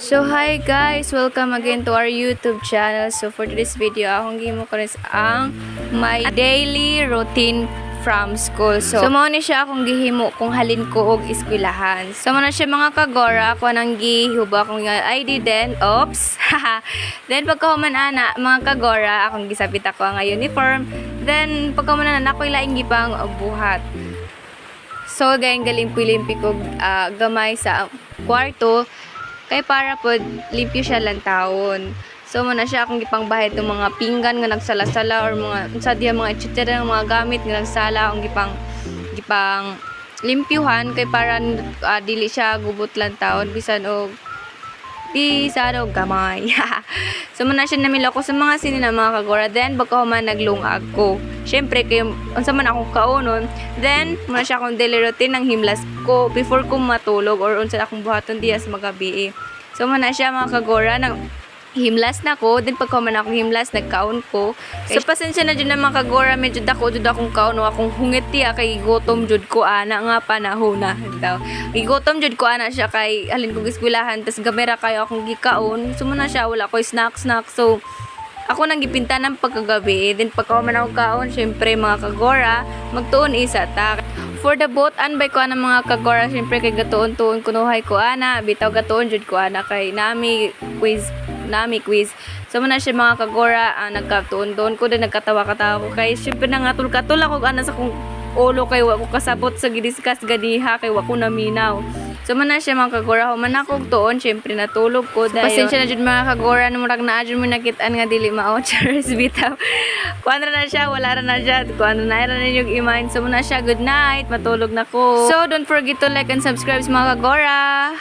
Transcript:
So hi guys, welcome again to our YouTube channel. So for today's video, akong gimo ko rin ang my daily routine from school. So mo ni siya akong gihimo kung halin ko og eskwelahan. So mo na siya mga kagora, ako nang gihuba akong ID then, oops. Then pagkahuman ana, mga kagora, akong gisabit ako ang uniform. Then pagkahuman ana, ako'y laing gipang buhat. So galing pilimpi ko gamay sa kwarto. Kay para po, limpyo siya lang taon. So, muna siya akong gipangbahay itong mga pinggan nga nagsala-sala or mga, sadya mga etcetera ng mga gamit nga nagsala, akong gipang limpyuhan, kay para dili siya gubot lang taon, bisan o gamay. So, muna siya namila ko sa mga sinin na mga kagora. Then, baka man naglungag ko. Siyempre, kayo, unsa man akong kaunon. Then, muna siya akong daily routine ng himlas ko before ko matulog or unsa akong buhaton diya sa magabi. So, muna siya mga kagora ng himlas na ko. Then, pagka man akong himlas, nagkaon ko. So, pasensya na dyan na mga kagora. Medyo dako akong kaon o akong hungit diya kay gutom jud ko ana nga panahon na. Gutom jud ko ana siya kay halin kong eskwelahan. Tas gamera kayo akong gikaon. So, muna siya, wala ko snack. So, ako nang gipinta ng pagkagabi. Then pagka man ako kaon, syempre mga kagora, magtuon isa ta. For the boat, anbay ko ana mga kagora, syempre kay gatuon-tuon kunuhay ko ana, bitaw gatuon jud ko ana kay nami quiz. So muna siya mga kagora, nagkatuon-tuon ko din, nagkatawa-katawa ko kay syempre nangatul-katul ako ana sa kong ulo kay wa ko kasabot sa gidiscuss ganiha kay wa ko naminaw. So muna siya mga kagora, human ako tuon, syempre natulog ko dahil. Pasensya na jud mga kagora, murag na adjud mo nakitaan nga dili mao charis bitaw. Kuan na siya, wala ra na siya. Kuan na yung imahin. So muna siya, good night, matulog na ko. So don't forget to like and subscribe mga kagora.